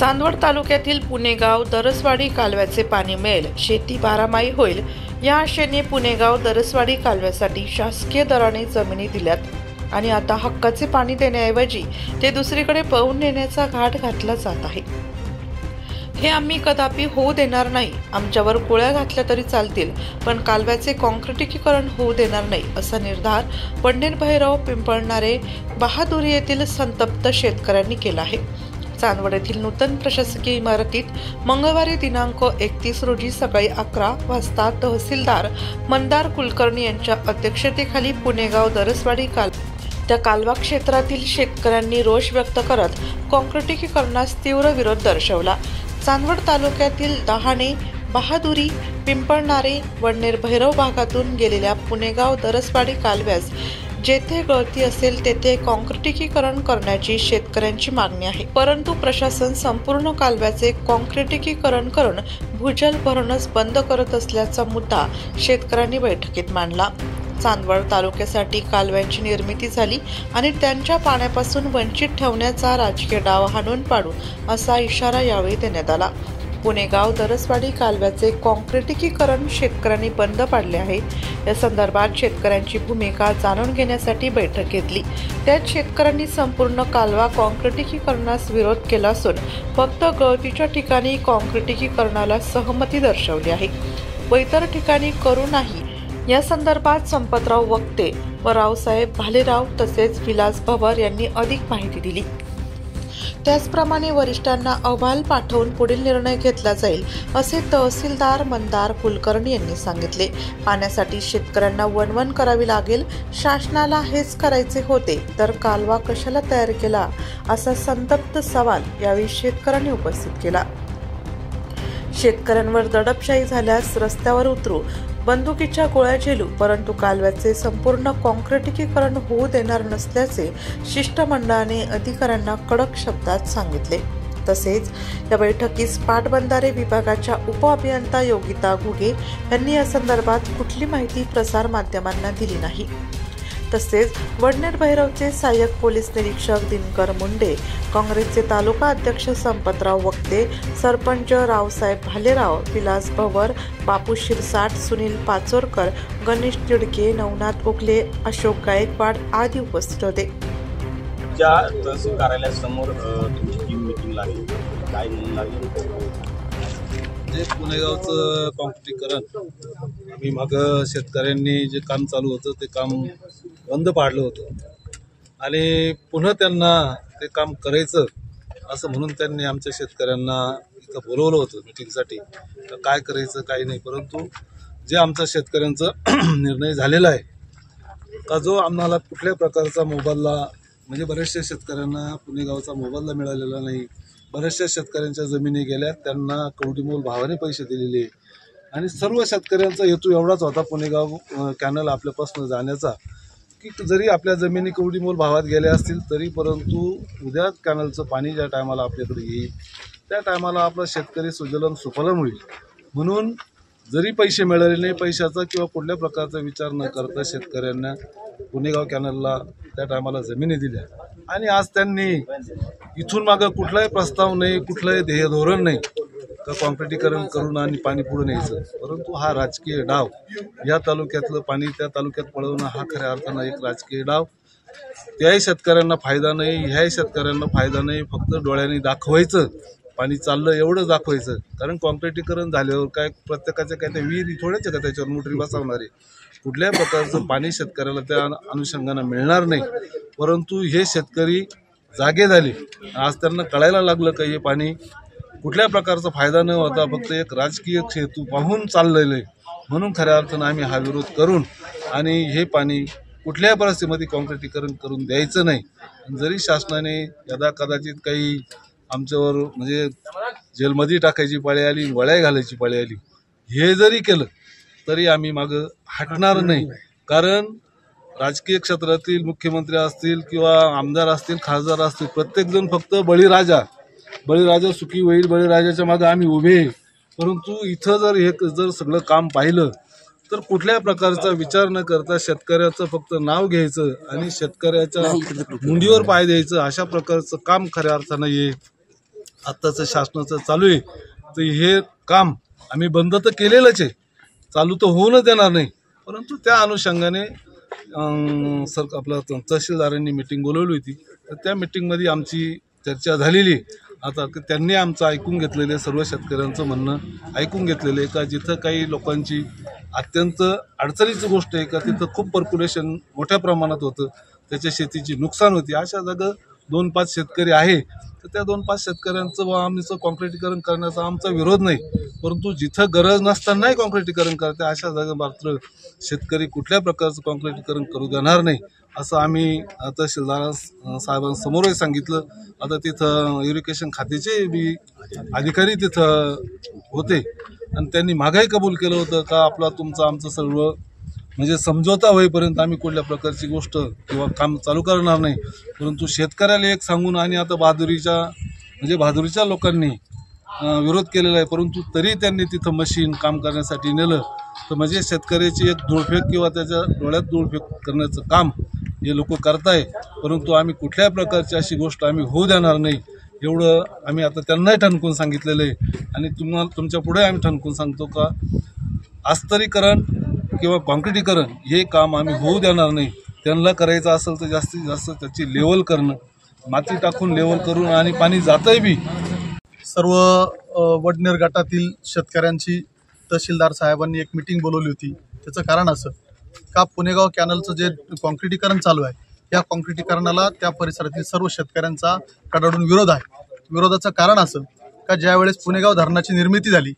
चांदवड तालुक्यातील पुणेगाव दरसवाडी कालव्याचे पाणी मिळेल, शेती बारामाही होईल या आशेने पुणेगाव दरसवाडी कालव्यासाठी शासकीय दराने जमिनी दिल्यात आणि आता हक्काचे पाणी देण्याऐवजी ते दुसरीकडे पळवून नेण्याचा घाट घातला जात आहे। हे आम्ही कदापि होऊ देणार नाही। आमच्यावर गोळ्या घातल्या तरी चालतील, पण कालव्याचे कॉन्क्रिटीकरण होऊ देणार नाही, असा निर्धार वडनेर भैरव पिंपळणारे बहादुरी येथील संतप्त शेतकऱ्यांनी केला आहे। चांदवड येथील नूतन प्रशासकीय इमारतीत मंगळवारी दिनांक 31 रोजी सकाळी 11 वाजता तहसीलदार मंदार कुलकर्णी यांच्या अध्यक्षतेखाली पुणेगाव दरसवाडी त्या कालवा क्षेत्रातील शेतकऱ्यांनी रोष व्यक्त करत कॉन्क्रिटीकरणास तीव्र विरोध दर्शवला। चांदवड तालुक्यातील डहाणे, बहादुरी, पिंपळणारे, वडनेर भैरव भागातून गेलेल्या पुणेगाव दरसवाडी कालव्यास जेथे गळती असेल तेथे कॉन्क्रिटीकरण करण्याची शेतकऱ्यांची मागणी आहे, परंतु प्रशासन संपूर्ण कालव्याचे कॉन्क्रिटीकरण करून भूजल भरणच बंद करत असल्याचा मुद्दा शेतकऱ्यांनी बैठकीत मांडला। चांदवड तालुक्यासाठी कालव्यांची निर्मिती झाली आणि त्यांच्या पाण्यापासून वंचित ठेवण्याचा राजकीय डाव हाणून पाडू असा इशारा यावेळी देण्यात आला। पुणेगाव दरसवाडी कालव्याचे कॉन्क्रिटीकरण शेतकऱ्यांनी बंद पाडले आहे। या संदर्भात शेतकऱ्यांची भूमिका जाणून घेण्यासाठी बैठक घेतली। त्यात शेतकऱ्यांनी संपूर्ण कालवा कॉन्क्रिटीकरणास विरोध केला असून फक्त गळतीच्या ठिकाणी कॉन्क्रिटीकरणाला सहमती दर्शवली आहे व इतर ठिकाणी करू नाही। या संदर्भात संपतराव वक्ते व रावसाहेब भालेराव तसेच विलास भवर यांनी अधिक माहिती दिली। त्याचप्रमाणे वरिष्ठांना अहवाल पाठवून पुढील निर्णय घेतला जाईल, असे तहसीलदार मंदार कुलकर्णी यांनी सांगितले। पाण्यासाठी शेतकऱ्यांना वणवण करावी लागेल, शासनाला हेच करायचे होते तर कालवा कशाला तयार केला, असा संतप्त सवाल यावेळी शेतकऱ्यांनी उपस्थित केला। शेतकऱ्यांवर दडपशाही झाल्यास रस्त्यावर उतरू, बंदुकीच्या गोळ्या झेलू, परंतु कालव्याचे संपूर्ण कॉन्क्रिटीकरण होऊ देणार नसल्याचे शिष्टमंडळाने अधिकाऱ्यांना कडक शब्दात सांगितले। तसेच या बैठकीस पाटबंधारे विभागाच्या उपअभियंता योगिता घुगे यांनी या संदर्भात कुठली माहिती प्रसार माध्यमांना दिली नाही। तसेच वडनेर भैरवचे सहाय्यक पोलीस निरीक्षक दिनकर मुंडे, काँग्रेसचे तालुका अध्यक्ष संपतराव वक्ते, सरपंच रावसाहेब भालेराव, विलास भवर, बापू शिरसाट, सुनील पाचोरकर, गणेश तिडके, नवनाथ ओखले, अशोक गायकवाड आदी उपस्थित होते। ज्या तहसील कार्यालयासमोर तुमची टीम मीटिंग लागली, काय म्हणून लागली? जे पुणेगावचं कॉन्क्रिटीकरण आम्ही मग शेतकऱ्यांनी जे काम चालू होतं ते काम बंद पाडलं होतं आणि पुन्हा त्यांना ते काम करायचं असं म्हणून त्यांनी आमच्या शेतकऱ्यांना इथं बोलवलं होतं मीटिंगसाठी। काय करायचं काय नाही, परंतु जे आमचा शेतकऱ्यांचा निर्णय झालेला आहे का जो आम्हाला कुठल्या प्रकारचा मोबदला, म्हणजे बऱ्याचशा शेतकऱ्यांना पुणेगावचा मोबदला मिळालेला नाही, बऱ्याचशा शेतकऱ्यांच्या जमिनी गेल्या, त्यांना कवडीमोल भावाने पैसे दिलेले आणि सर्व शेतकऱ्यांचा हेतू एवढाच होता पुणेगाव कॅनल आपल्यापासून जाण्याचा की जरी आपल्या जमिनी कवडीमोल भावात गेल्या असतील तरी परंतु उद्या कॅनलचं पाणी ज्या टायमाला आपल्याकडे येईल त्या टायमाला आपला शेतकरी सुजलन सुफलन होईल, म्हणून जरी पैसे मिळाले नाही पैशाचा किंवा कुठल्या प्रकारचा विचार न करता शेतकऱ्यांना पुणेगाव कॅनलला त्या टायमाला जमिनी दिल्या आणि आज त्यांनी इथून मागं कुठलाही प्रस्ताव नाही, कुठलंही ध्येय धोरण नाही का कॉन्क्रिटीकरण करून आणि पाणी पुढे न्यायचं, परंतु हा राजकीय डाव, या तालुक्यातलं पाणी त्या तालुक्यात पळवणं हा खऱ्या अर्थानं एक राजकीय डाव। त्याही शेतकऱ्यांना फायदा नाही, ह्याही शेतकऱ्यांना फायदा नाही, फक्त डोळ्यांनी दाखवायचं पाणी चाललं एवढंच दाखवायचं। कारण कॉन्क्रिटीकरण झाल्यावर काय प्रत्येकाच्या काय त्या विहिरी थोड्याच का त्याच्यावर मोटरी बसवणारे, कुठल्याही प्रकारचं पाणी शेतकऱ्याला त्या अनुषंगानं मिळणार नाही, परंतु हे शेतकरी जागे झाले। आज त्यांना कळायला लागलं का हे पाणी कुठल्या प्रकारचा फायदा न होता फक्त एक राजकीय हेतू पाहून चाललेलं आहे, म्हणून खऱ्या अर्थानं आम्ही हा विरोध करून आणि हे पाणी कुठल्याही परिस्थितीमध्ये कॉन्क्रिटीकरण करून द्यायचं नाही। जरी शासनाने यदा कदाचित काही आमच्यावर म्हणजे जेलमध्ये टाकायची पाळी आली, वळ्या घालायची पाळी आली, हे जरी केलं तरी आम्ही मागं हटणार नाही। कारण राजकीय क्षेत्रातील मुख्यमंत्री असतील किंवा आमदार असतील, खासदार असतील, प्रत्येकजण फक्त बळीराजा सुखी होईल, बळीराजाच्या मागे आम्ही उभे, परंतु इथं जर सगळं काम पाहिलं तर कुठल्या प्रकारचा विचार न करता शेतकऱ्याचं फक्त नाव घ्यायचं आणि शेतकऱ्याच्या मुंडीवर पाय द्यायचं अशा प्रकारचं काम खऱ्या अर्थानं हे आत्ताचं शासनाचं चालू आहे, तर हे काम आम्ही बंद तर केलेलंच आहे, चालू तर होऊनच देणार नाही. परंतु त्या अनुषंगाने आपलं तहसीलदारांनी मीटिंग बोलवली होती, तर त्या मीटिंगमध्ये आमची चर्चा झालेली आहे. आता त्यांनी आमचं ऐकून घेतलेलं आहे, सर्व शेतकऱ्यांचं म्हणणं ऐकून घेतलेलं आहे का जिथं काही लोकांची अत्यंत अडचणीची गोष्ट आहे का तिथं खूप पर्क्युलेशन मोठ्या प्रमाणात होतं, त्याच्या शेतीची नुकसान होती, अशा जागा 2-5 शेतकरी आहे, तर त्या 2-5 शेतकऱ्यांचं आमचं कॉन्क्रिटीकरण करण्याचा आमचा विरोध नाही. परंतु जिथं गरज नसतानाही कॉन्क्रिटीकरण करते अशा जागा मात्र शेतकरी कुठल्या प्रकारचं कॉन्क्रिटीकरण करू देणार नाही, असं आम्ही तहसीलदार साहेबांसमोरही सांगितलं. आता तिथं इरिगेशन खात्याचे बी अधिकारी तिथं होते आणि त्यांनी मागही कबूल केलं होतं का तुमचं आमचं सर्व म्हणजे समझोता होईपर्यंत आम्ही कुठल्या प्रकारची गोष्ट किंवा काम चालू करणार नाही. परंतु शेतकऱ्याला एक सांगून आणि आता बहादुरीच्या लोकांनी विरोध केलेला आहे, परंतु तरी त्यांनी तिथं मशीन काम करण्यासाठी नेलं, तर म्हणजे शेतकऱ्याची एक धूळफेक किंवा त्याच्या डोळ्यात धूळफेक करण्याचं काम हे लोक करताय. परंतु आम्ही कुठल्याही प्रकारची अशी गोष्ट आम्ही होऊ देणार नाही, एवढं आम्ही आता त्यांनाही ठणकून सांगितलेलं आहे. आणि तुमच्या पुढे आम्ही ठणकून सांगतो का अस्तरीकरण किंवा कॉन्क्रिटीकरण हे काम आम्ही होऊ देणार नाही. त्यांना करायचं असेल तर जास्तीत जास्त त्याची लेवल करणं, माती टाकून लेवल करून आणि पाणी जातंय बी. सर्व वडनेर गटातील शेतकऱ्यांची तहसीलदार साहेबांनी एक मीटिंग बोलवली होती. त्याचं कारण असं का पुणेगाव कॅनलचं जे कॉन्क्रिटीकरण चालू आहे, या कॉन्क्रिटीकरणाला त्या परिसरातील सर्व शेतकऱ्यांचा कडाडून विरोध आहे. विरोधाचं कारण असं का ज्यावेळेस पुणेगाव धरणाची निर्मिती झाली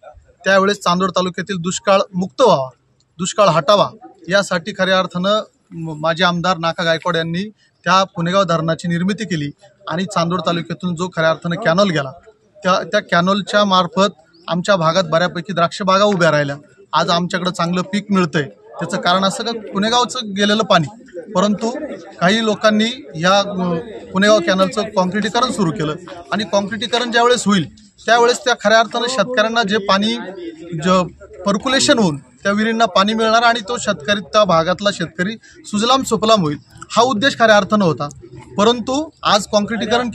त्यावेळेस चांदोड तालुक्यातील दुष्काळ मुक्त व्हावा, दुष्काळ हटावा, यासाठी खऱ्या अर्थानं माजी आमदार नाका गायकवाड यांनी त्या पुणेगाव धरणाची निर्मिती केली आणि चांदोड तालुक्यातून जो खऱ्या अर्थानं कॅनॉल गेला त्या कॅनॉलच्या मार्फत आमच्या भागात बऱ्यापैकी द्राक्ष बागा उभ्या राहिल्या. आज आमच्याकडे चांगलं पीक मिळतंय. त्याचं कारण असं का पुणेगावचं गेलेलं पाणी. परंतु काही लोकांनी या पुणेगाव कॅनलचं कॉन्क्रिटीकरण सुरू केलं आणि कॉन्क्रिटीकरण ज्यावेळेस होईल त्यावेळेस त्या खऱ्या अर्थानं शेतकऱ्यांना जे पाणी पर्क्युलेशन होऊन त्या विहिरींना पाणी मिळणार आणि तो शेतकरी त्या भागातला शेतकरी सुजलाम सुफलाम होईल, हा उद्देश खऱ्या अर्थानं होता. परंतु आज कॉन्क्रिटीकरण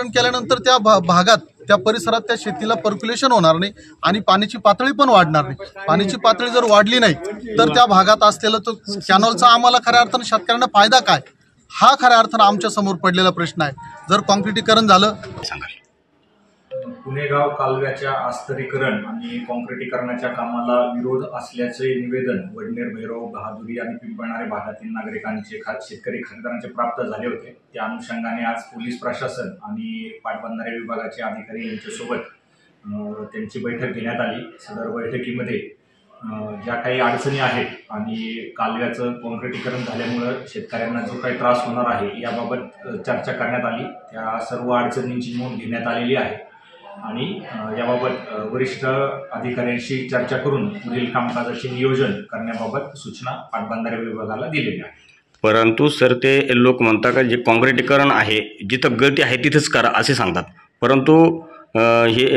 केल्यानंतर त्या भागात त्या परिसरात त्या शेतीला पर्क्युलेशन होणार नाही आणि पाण्याची पातळी पण वाढणार नाही. पाण्याची पातळी जर वाढली नाही तर त्या भागात असलेला तो कॅनॉलचा आम्हाला खऱ्या अर्थानं शेतकऱ्यांना फायदा काय, हा खऱ्या अर्थानं आमच्या समोर पडलेला प्रश्न आहे. जर कॉन्क्रिटीकरण झालं, पुणेगाव कालव्याच्या अस्तरीकरण आणि कॉन्क्रिटीकरणाच्या कामाला विरोध असल्याचे निवेदन वडनेर, भैरव, बहादुरी आणि पिंपळणारे भागातील नागरिकांचे शेतकरी खातेदारांचे प्राप्त झाले होते. त्या अनुषंगाने आज पोलीस प्रशासन आणि पाटबंधारे विभागाचे अधिकारी यांच्यासोबत त्यांची बैठक घेण्यात आली. सदर बैठकीमध्ये ज्या काही अडचणी आहेत आणि कालव्याचं कॉन्क्रिटीकरण झाल्यामुळं शेतकऱ्यांना जो काही त्रास होणार आहे याबाबत चर्चा करण्यात आली. त्या सर्व अडचणींची नोंद घेण्यात आलेली आहे आणि याबाबत वरिष्ठ अधिकाऱ्यांशी चर्चा करून पुढील कामकाजाचे नियोजन करण्याबाबत सूचना पाटबंधारे विभागाला दिलेल्या आहेत. परंतु सर ते लोक म्हणतात का जे कॉन्क्रिटीकरण आहे जिथं गळती आहे तिथंच करा असे सांगतात, परंतु हे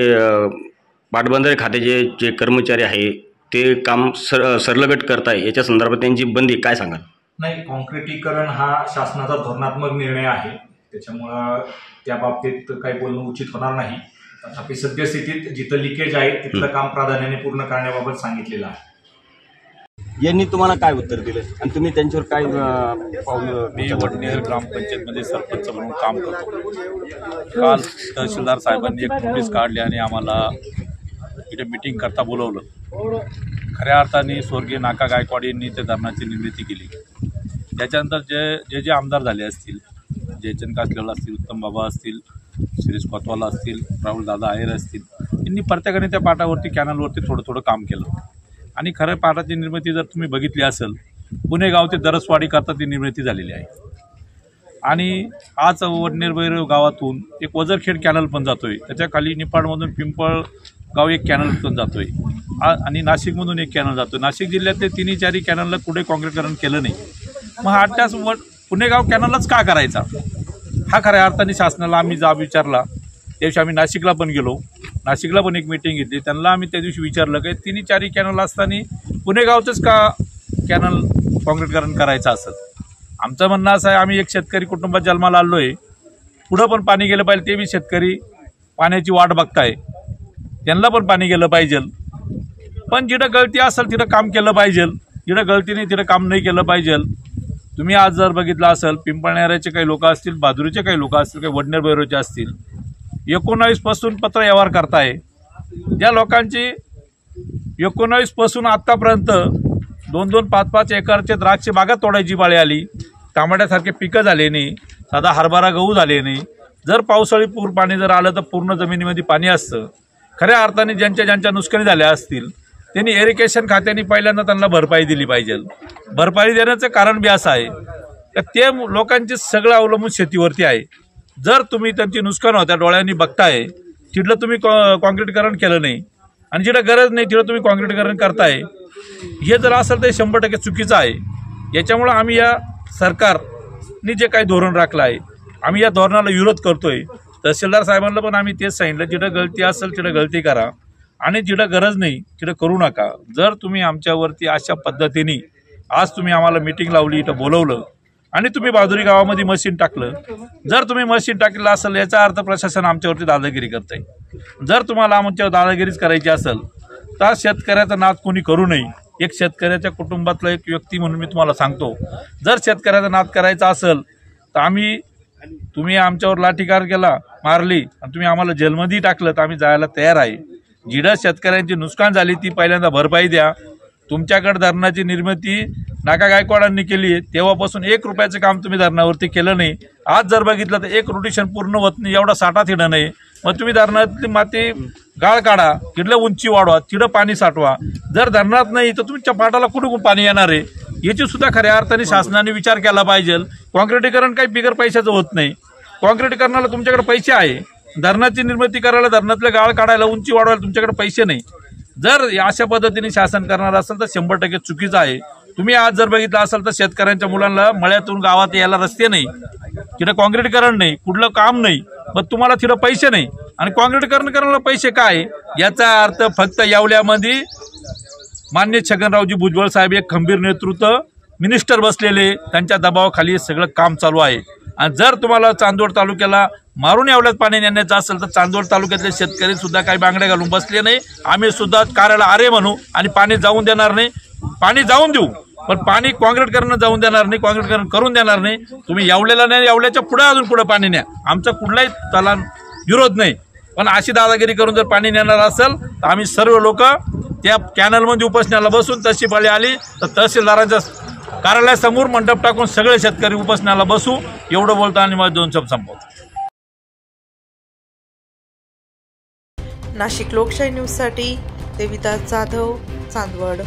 पाटबंधारे खात्याचे जे कर्मचारी आहे ते काम सरलगट करताय, याच्या संदर्भात त्यांची बंदी काय सांगाल? नाही, कॉन्क्रिटीकरण हा शासनाचा धोरणात्मक निर्णय आहे, त्याच्यामुळं त्या बाबतीत काही बोलणं उचित होणार नाही. तथापि सद्यस्थितीत जिथं लिकेज आहे तिथलं काम प्राधान्याने पूर्ण करण्याबाबत सांगितलेलं आहे. यांनी तुम्हाला काय उत्तर दिलं आणि तुम्ही त्यांच्यावर काय पावलं? मी वडनेर ग्रामपंचायतमध्ये सरपंच म्हणून काम करतो. काल तहसीलदार साहेबांनी एक नोटीस काढली आणि आम्हाला इथे मीटिंग करता बोलवलं. खऱ्या अर्थाने स्वर्गीय नाका गायकवाड यांनी त्या धरणाची निर्मिती केली. त्याच्यानंतर जे आमदार झाले असतील, जयचंद कासलेवाल असतील, उत्तम बाबा असतील, शिरीष कोतवाल असतील, राहुल दादा आहेर असतील, यांनी प्रत्येकाने त्या पाटावरती कॅनलवरती थोडं थोडं काम केलं. आणि खरं पाटाची निर्मिती जर तुम्ही बघितली असेल, पुणेगाव ते दरसवाडी करता ती निर्मिती झालेली आहे. आणि आज वडनेर भैरव गावातून एक वजरखेड कॅनल पण जातोय, त्याच्या खाली निपाडमधून पिंपळगाव एक कॅनल पण जातोय आणि नाशिकमधून एक कॅनल जातोय. नाशिक जिल्ह्यातले 3-4 कॅनलला कुठे कॉन्क्रीटीकरण केलं नाही. मग हा अट्ट्यास पुणेगाव कॅनलच का करायचा, हा खऱ्या अर्थाने शासनाला आम्ही जाब विचारला. त्या दिवशी आम्ही नाशिकला पण गेलो, नाशिकला पण एक मीटिंग घेतली. त्यांना आम्ही त्या दिवशी विचारलं की 3-4 कॅनल असताना पुणेगावचंच का कॅनल कॉन्क्रीटीकरण करायचं असेल. आमचं म्हणणं असं आहे, आम्ही एक शेतकरी कुटुंबात जन्माला आलो आहे, पुढं पण पाणी गेलं पाहिजे, ते बी शेतकरी पाण्याची वाट बघताय, त्यांना पण पाणी गेलं पाहिजे. पण जिथं गळती असेल तिथं काम केलं पाहिजे, जिथं गळती नाही तिथं काम नाही केलं पाहिजे. तुम्ही आज जर बघितलं असेल, पिंपळनेराचे काही लोक असतील, बहादुरीचे काही लोक असतील, काही वडनेर भैरवचे असतील, 19 पासून पत्र व्यवहार करताय. ज्या लोकांची 19 पासून आतापर्यंत 2-2, 5-5 एकरचे द्राक्ष बागा तोडायची पाळी आली, टमाट्यासारखे पिकं झाले नाही, साधा हरभरा गहू झाले नाही. जर पावसाळी पूर पाणी जर आलं तर पूर्ण जमिनीमध्ये पाणी असतं. खऱ्या अर्थाने ज्यांच्या नुकसानी झाल्या असतील त्यांनी इरिगेशन खात्याने पहिल्यांदा त्यांना भरपाई दिली पाहिजे. भरपाई देण्याचं कारण बी असं आहे तर ते लोकांचे सगळं अवलंबून शेतीवरती आहे. जर तुम्ही त्यांची नुकसान होत्या डोळ्यांनी बघताय, तिथलं तुम्ही कॉन्क्रीटीकरण केलं नाही आणि जिथं गरज नाही तिथं तुम्ही कॉन्क्रीटीकरण करताय, हे जर असेल तर 100% चुकीचं आहे. याच्यामुळं आम्ही या सरकारने जे काही धोरण राखलं आहे, आम्ही या धोरणाला विरोध करतोय. तहसीलदार साहेबांना पण आम्ही तेच सांगितलं, जिथं गलती असेल तिथं गलती करा आणि जिथं गरज नाही तिथं करू नका. जर तुम्ही आमच्यावरती अशा पद्धतीने आज तुम्ही आम्हाला मीटिंग लावली, इथं बोलवलं आणि तुम्ही बहादुरी गावामध्ये मशीन टाकलं, जर तुम्ही मशीन टाकलं असेल याचा अर्थ प्रशासन आमच्यावरती दादागिरी करतंय. जर तुम्हाला आमच्यावर दादागिरीच करायची असेल तर शेतकऱ्याचा नाद कोणी करू नये. एक शेतकऱ्याच्या कुटुंबातला एक व्यक्ती म्हणून मी तुम्हाला सांगतो, जर शेतकऱ्याचा नाद करायचा असेल तर तुम्ही आमच्यावर लाठीकार केला, मारली आणि तुम्ही आम्हाला जेलमध्ये टाकलं तर आम्ही जायला तयार आहे. जिथं शेतकऱ्यांची नुकसान झाली ती पहिल्यांदा भरपाई द्या. तुमच्याकडे धरणाची निर्मिती नाका गायकवाडांनी केली आहे, तेव्हापासून 1 रुपयाचं काम तुम्ही धरणावरती केलं नाही. आज जर बघितलं तर 1 रोटेशन पूर्ण होत नाही, एवढा साठा तिथं नाही. मग तुम्ही धरणातली माती गाळ काढा, तिथलं उंची वाढवा, तिथं पाणी साठवा. जर धरणात नाही तर तुमच्या पाटाला कुठून पाणी येणार आहे, याची सुद्धा खऱ्या अर्थाने शासनाने विचार केला पाहिजे. कॉन्क्रीटीकरण काही बिगर पैशाचं होत नाही. कॉन्क्रीटीकरणाला तुमच्याकडे पैसे आहे, धरणाची निर्मिती करायला, धरणातले गाळ काढायला, उंची वाढवायला तुमच्याकडे पैसे नाही. जर अशा पद्धतीने शासन करणार असेल तर 100% चुकीचं आहे. तुम्ही आज जर बघितलं असेल तर शेतकऱ्यांच्या मुलांना मळ्यातून गावात यायला रस्ते नाही, तिथं कॉन्क्रीटीकरण नाही, कुठलं काम नाही, मग तुम्हाला तिथं पैसे नाही आणि कॉन्क्रीटीकरण करायला पैसे काय, याचा अर्थ फक्त येवल्यामध्ये माननीय छगनरावजी भुजबळ साहेब एक खंबीर नेतृत्व, मिनिस्टर बसलेले, त्यांच्या दबावाखाली सगळं काम चालू आहे. आणि जर तुम्हाला चांदोड तालुक्याला मारून येवल्यात पाणी नेण्याचं असेल तर चांदोड तालुक्यातले शेतकरी सुद्धा काही बांगड्या घालून बसले नाही. आम्ही सुद्धा कार्याला अरे म्हणू आणि पाणी जाऊन देणार नाही. पाणी जाऊन देऊ पण पाणी कॉन्क्रीटीकरण जाऊन देणार नाही, कॉन्क्रीटीकरण करून देणार नाही. तुम्ही येवल्याला नाही, येवल्याच्या पुढे अजून पुढे पाणी न्या, आमचा कुठलाही त्याला विरोध नाही. पण अशी दादागिरी करून जर पाणी नेणार असेल तर आम्ही सर्व लोक त्या कॅनलमध्ये उपोषणाला बसून, तशी पाळी आली तर तहसीलदारांच्या कार्यालयासमोर मंडप टाकून सगळे शेतकरी उपोषणाला बसू. एवढं बोलतो आणि माझे 2 शब्द संपवतो. नाशिक लोकशाही न्यूजसाठी देविदास जाधव, चांदवड.